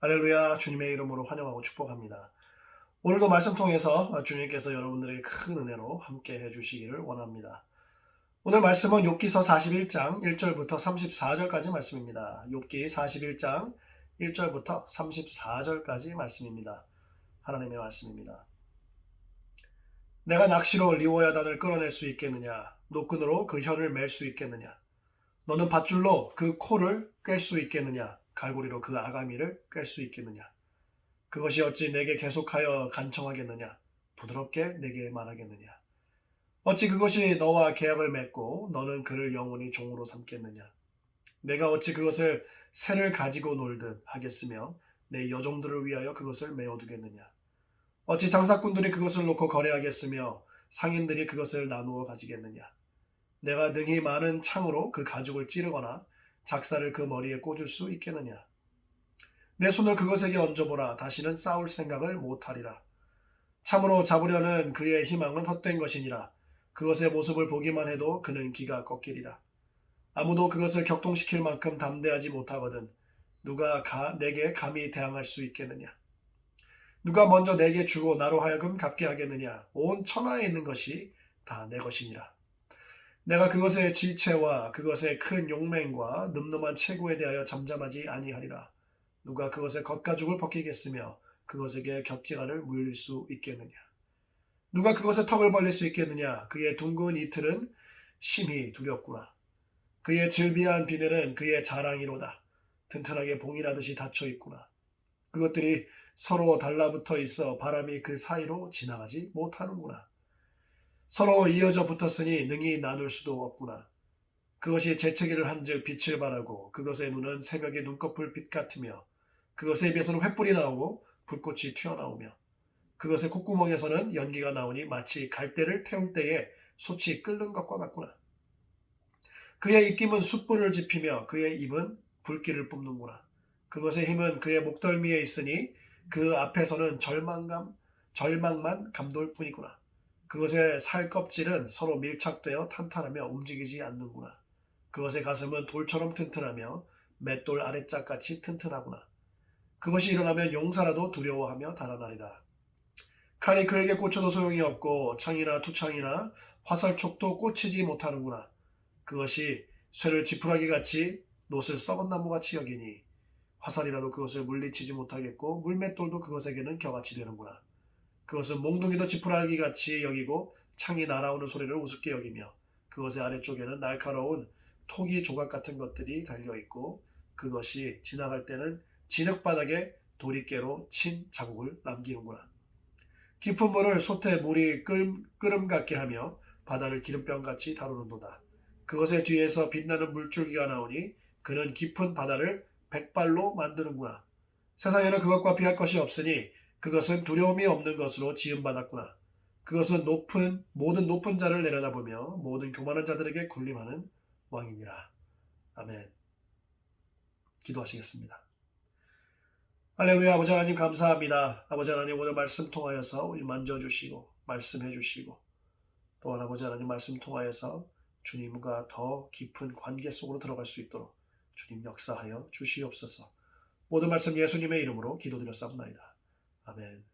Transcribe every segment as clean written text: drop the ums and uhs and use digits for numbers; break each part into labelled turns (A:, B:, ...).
A: 할렐루야. 주님의 이름으로 환영하고 축복합니다. 오늘도 말씀 통해서 주님께서 여러분들에게 큰 은혜로 함께 해주시기를 원합니다. 오늘 말씀은 욥기서 41장 1절부터 34절까지 말씀입니다. 욥기 41장 1절부터 34절까지 말씀입니다. 하나님의 말씀입니다. 내가 낚시로 리워야단을 끌어낼 수 있겠느냐? 노끈으로 그 혀를 맬 수 있겠느냐? 너는 밧줄로 그 코를 꿰 수 있겠느냐? 갈고리로 그 아가미를 꿰 수 있겠느냐? 그것이 어찌 내게 계속하여 간청하겠느냐? 부드럽게 내게 말하겠느냐? 어찌 그것이 너와 계약을 맺고 너는 그를 영원히 종으로 삼겠느냐? 내가 어찌 그것을 새를 가지고 놀듯 하겠으며 내 여종들을 위하여 그것을 메어두겠느냐? 어찌 장사꾼들이 그것을 놓고 거래하겠으며 상인들이 그것을 나누어 가지겠느냐? 내가 능히 많은 창으로 그 가죽을 찌르거나 작사를 그 머리에 꽂을 수 있겠느냐? 내 손을 그것에게 얹어보라. 다시는 싸울 생각을 못하리라. 참으로 잡으려는 그의 희망은 헛된 것이니라. 그것의 모습을 보기만 해도 그는 기가 꺾이리라. 아무도 그것을 격동시킬 만큼 담대하지 못하거든 누가 내게 감히 대항할 수 있겠느냐? 누가 먼저 내게 주고 나로 하여금 갚게 하겠느냐? 온 천하에 있는 것이 다 내 것이니라. 내가 그것의 지체와 그것의 큰 용맹과 늠름한 체구에 대하여 잠잠하지 아니하리라. 누가 그것의 겉가죽을 벗기겠으며 그것에게 겹지간을 물릴 수 있겠느냐? 누가 그것의 턱을 벌릴 수 있겠느냐? 그의 둥근 이틀은 심히 두렵구나. 그의 즐비한 비늘은 그의 자랑이로다. 튼튼하게 봉인하듯이 닫혀 있구나. 그것들이 서로 달라붙어 있어 바람이 그 사이로 지나가지 못하는구나. 서로 이어져 붙었으니 능히 나눌 수도 없구나. 그것이 재채기를 한즉 빛을 발하고 그것의 눈은 새벽의 눈꺼풀 빛 같으며 그것의 입에서는 횃불이 나오고 불꽃이 튀어나오며 그것의 콧구멍에서는 연기가 나오니 마치 갈대를 태울 때에 솥이 끓는 것과 같구나. 그의 입김은 숯불을 지피며 그의 입은 불길을 뿜는구나. 그것의 힘은 그의 목덜미에 있으니 그 앞에서는 절망만 감돌 뿐이구나. 그것의 살 껍질은 서로 밀착되어 탄탄하며 움직이지 않는구나. 그것의 가슴은 돌처럼 튼튼하며 맷돌 아래짝같이 튼튼하구나. 그것이 일어나면 용사라도 두려워하며 달아나리라. 칼이 그에게 꽂혀도 소용이 없고 창이나 투창이나 화살촉도 꽂히지 못하는구나. 그것이 쇠를 지푸라기같이 놋을 썩은 나무같이 여기니 화살이라도 그것을 물리치지 못하겠고 물맷돌도 그것에게는 겨같이 되는구나. 그것은 몽둥이도 지푸라기같이 여기고 창이 날아오는 소리를 우습게 여기며 그것의 아래쪽에는 날카로운 토기 조각 같은 것들이 달려있고 그것이 지나갈 때는 진흙바닥에 도리깨로 친 자국을 남기는구나. 깊은 물을 솥에 물이 끓음 같게 하며 바다를 기름병같이 다루는도다. 그것의 뒤에서 빛나는 물줄기가 나오니 그는 깊은 바다를 백발로 만드는구나. 세상에는 그것과 비할 것이 없으니 그것은 두려움이 없는 것으로 지음받았구나. 그것은 모든 높은 자를 내려다보며 모든 교만한 자들에게 군림하는 왕이니라. 아멘. 기도하시겠습니다. 할렐루야. 아버지 하나님 감사합니다. 아버지 하나님 오늘 말씀 통하여서 우리 만져주시고 말씀해 주시고 또한 아버지 하나님 말씀 통하여서 주님과 더 깊은 관계 속으로 들어갈 수 있도록 주님 역사하여 주시옵소서. 모든 말씀 예수님의 이름으로 기도드렸사옵나이다. 아멘.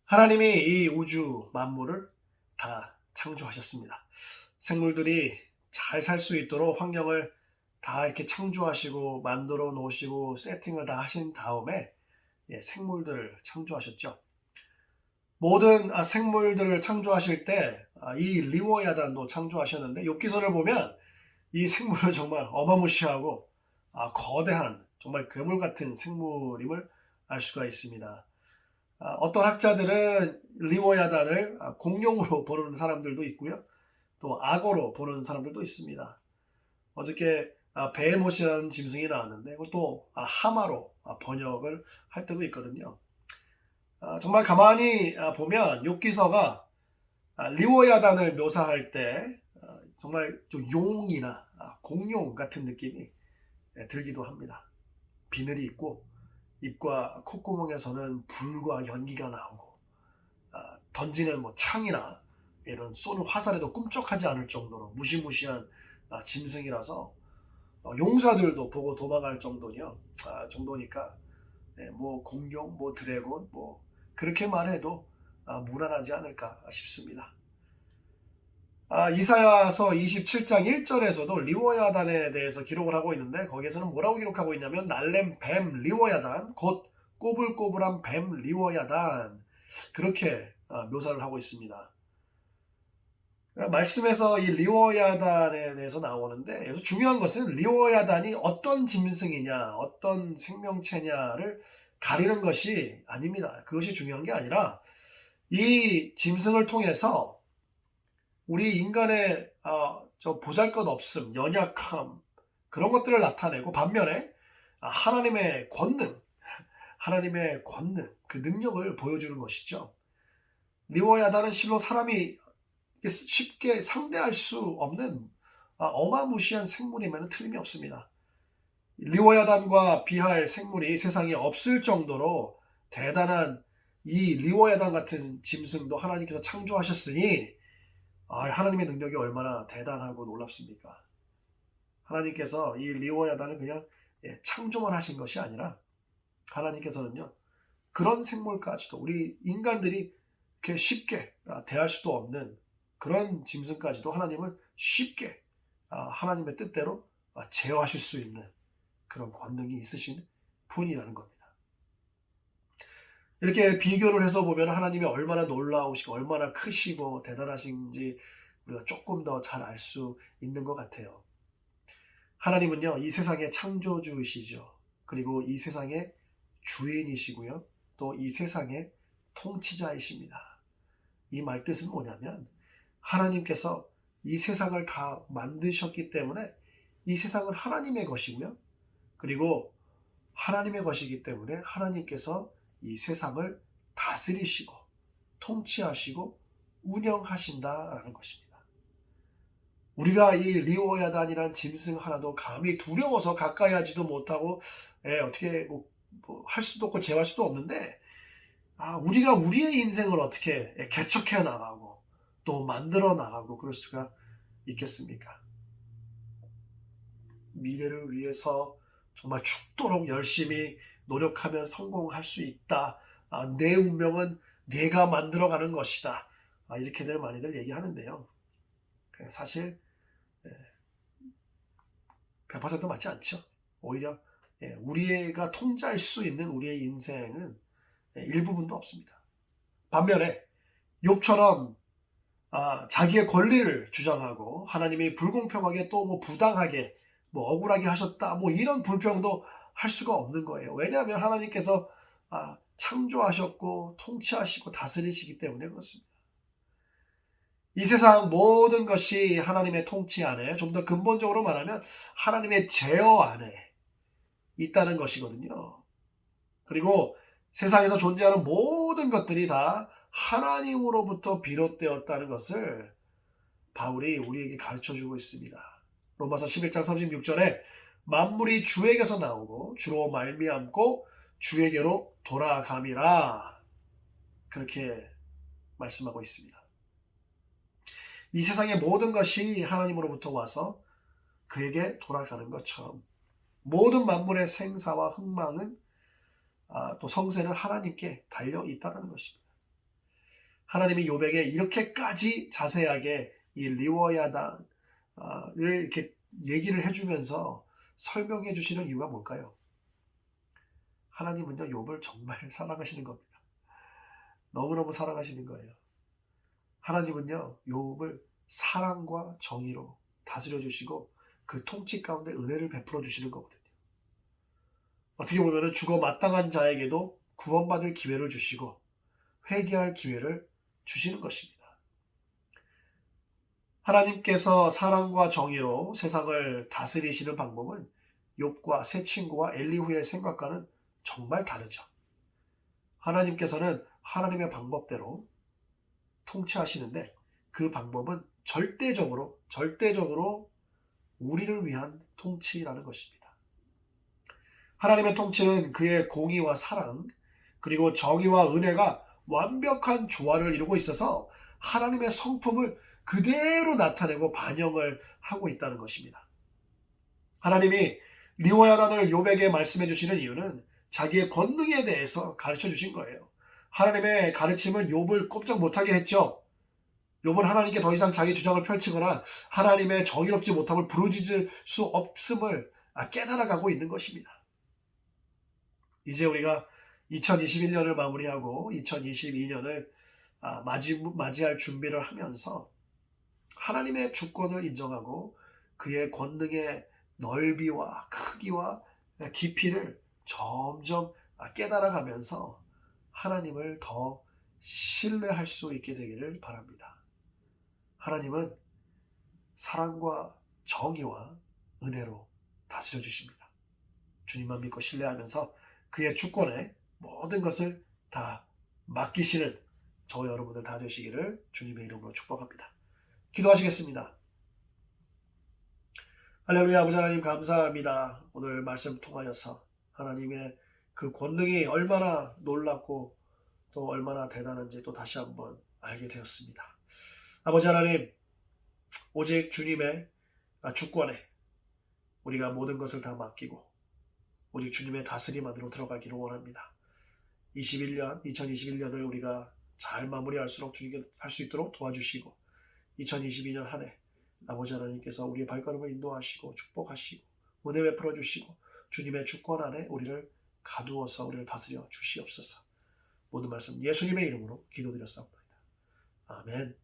A: 하나님이 이 우주 만물을 다 창조하셨습니다. 생물들이 잘 살 수 있도록 환경을 다 이렇게 창조하시고 만들어 놓으시고 세팅을 다 하신 다음에 생물들을 창조하셨죠. 모든 생물들을 창조하실 때 이 리워야단도 창조하셨는데 욥기서를 보면 이 생물은 정말 어마무시하고 거대한 정말 괴물 같은 생물임을 알 수가 있습니다. 어떤 학자들은 리워야단을 공룡으로 보는 사람들도 있고요. 또 악어로 보는 사람들도 있습니다. 어저께 베헤못이라는 짐승이 나왔는데 또 하마로 번역을 할 때도 있거든요. 정말 가만히 보면 욥기서가 리워야단을 묘사할 때 정말 좀 용이나 공룡 같은 느낌이 들기도 합니다. 비늘이 있고 입과 콧구멍에서는 불과 연기가 나오고 던지는 창이나 이런 쏘는 화살에도 꿈쩍하지 않을 정도로 무시무시한 짐승이라서 용사들도 보고 도망갈 정도니까 뭐 공룡, 뭐 드래곤, 뭐 그렇게 말해도 무난하지 않을까 싶습니다. 이사야서 27장 1절에서도 리워야단에 대해서 기록을 하고 있는데 거기에서는 뭐라고 기록하고 있냐면 날렘 뱀 리워야단 곧 꼬불꼬불한 뱀 리워야단 그렇게 묘사를 하고 있습니다. 말씀에서 이 리워야단에 대해서 나오는데 여기서 중요한 것은 리워야단이 어떤 짐승이냐 어떤 생명체냐를 가리는 것이 아닙니다. 그것이 중요한 게 아니라 이 짐승을 통해서 우리 인간의 저 보잘것없음, 연약함 그런 것들을 나타내고 반면에 하나님의 권능, 그 능력을 보여주는 것이죠. 리워야단은 실로 사람이 쉽게 상대할 수 없는 어마무시한 생물임에는 틀림이 없습니다. 리워야단과 비할 생물이 세상에 없을 정도로 대단한 이 리워야단 같은 짐승도 하나님께서 창조하셨으니 하나님의 능력이 얼마나 대단하고 놀랍습니까? 하나님께서 이 리워야단을 그냥 창조만 하신 것이 아니라 하나님께서는요 그런 생물까지도 우리 인간들이 이렇게 쉽게 대할 수도 없는 그런 짐승까지도 하나님은 쉽게 하나님의 뜻대로 제어하실 수 있는 그런 권능이 있으신 분이라는 겁니다. 이렇게 비교를 해서 보면 하나님이 얼마나 놀라우시고 얼마나 크시고 대단하신지 우리가 조금 더 잘 알 수 있는 것 같아요. 하나님은요 이 세상의 창조주이시죠. 그리고 이 세상의 주인이시고요. 또 이 세상의 통치자이십니다. 이 말 뜻은 뭐냐면 하나님께서 이 세상을 다 만드셨기 때문에 이 세상은 하나님의 것이고요. 그리고 하나님의 것이기 때문에 하나님께서 이 세상을 다스리시고 통치하시고 운영하신다라는 것입니다. 우리가 이 리워야단이란 짐승 하나도 감히 두려워서 가까이 하지도 못하고 어떻게 할 수도 없고 제어할 수도 없는데 우리가 우리의 인생을 어떻게 개척해 나가고 또 만들어 나가고 그럴 수가 있겠습니까? 미래를 위해서 정말 죽도록 열심히 노력하면 성공할 수 있다. 내 운명은 내가 만들어가는 것이다. 이렇게들 많이들 얘기하는데요. 사실 100% 맞지 않죠. 오히려 우리가 통제할 수 있는 우리의 인생은 일부분도 없습니다. 반면에 욥처럼 자기의 권리를 주장하고 하나님이 불공평하게 또 부당하게 억울하게 하셨다 이런 불평도 할 수가 없는 거예요. 왜냐하면 하나님께서 창조하셨고 통치하시고 다스리시기 때문에 그렇습니다. 이 세상 모든 것이 하나님의 통치 안에 좀 더 근본적으로 말하면 하나님의 제어 안에 있다는 것이거든요. 그리고 세상에서 존재하는 모든 것들이 다 하나님으로부터 비롯되었다는 것을 바울이 우리에게 가르쳐주고 있습니다. 로마서 11장 36절에 만물이 주에게서 나오고 주로 말미암고 주에게로 돌아감이라 그렇게 말씀하고 있습니다. 이 세상의 모든 것이 하나님으로부터 와서 그에게 돌아가는 것처럼 모든 만물의 생사와 흥망은 또 성세는 하나님께 달려 있다는 것입니다. 하나님이 욥에게 이렇게까지 자세하게 이 리워야단을 이렇게 얘기를 해주면서 설명해 주시는 이유가 뭘까요? 하나님은요 욥을 정말 사랑하시는 겁니다. 너무너무 사랑하시는 거예요. 하나님은요 욥을 사랑과 정의로 다스려 주시고 그 통치 가운데 은혜를 베풀어 주시는 거거든요. 어떻게 보면 죽어 마땅한 자에게도 구원받을 기회를 주시고 회개할 기회를 주시는 것입니다. 하나님께서 사랑과 정의로 세상을 다스리시는 방법은 욥과 세 친구와 엘리후의 생각과는 정말 다르죠. 하나님께서는 하나님의 방법대로 통치하시는데 그 방법은 절대적으로 우리를 위한 통치라는 것입니다. 하나님의 통치는 그의 공의와 사랑 그리고 정의와 은혜가 완벽한 조화를 이루고 있어서 하나님의 성품을 그대로 나타내고 반영을 하고 있다는 것입니다. 하나님이 리호야단을 욥에게 말씀해 주시는 이유는 자기의 권능에 대해서 가르쳐 주신 거예요. 하나님의 가르침은 욥을 꼼짝 못하게 했죠. 욥은 하나님께 더 이상 자기 주장을 펼치거나 하나님의 정의롭지 못함을 부르짖을 수 없음을 깨달아가고 있는 것입니다. 이제 우리가 2021년을 마무리하고 2022년을 맞이할 준비를 하면서 하나님의 주권을 인정하고 그의 권능의 넓이와 크기와 깊이를 점점 깨달아가면서 하나님을 더 신뢰할 수 있게 되기를 바랍니다. 하나님은 사랑과 정의와 은혜로 다스려 주십니다. 주님만 믿고 신뢰하면서 그의 주권에 모든 것을 다 맡기시는 저와 여러분들 다 되시기를 주님의 이름으로 축복합니다. 기도하시겠습니다. 할렐루야. 아버지 하나님 감사합니다. 오늘 말씀 통하여서 하나님의 그 권능이 얼마나 놀랍고 또 얼마나 대단한지 또 다시 한번 알게 되었습니다. 아버지 하나님, 오직 주님의 주권에 우리가 모든 것을 다 맡기고 오직 주님의 다스림 안으로 들어가기를 원합니다. 2021년을 우리가 잘 마무리할수록 주님께 할 수 있도록 도와주시고 2022년 한 해 아버지 하나님께서 우리의 발걸음을 인도하시고 축복하시고 은혜 베풀어 주시고 주님의 주권 안에 우리를 가두어서 우리를 다스려 주시옵소서. 모든 말씀 예수님의 이름으로 기도드렸사옵나이다. 아멘.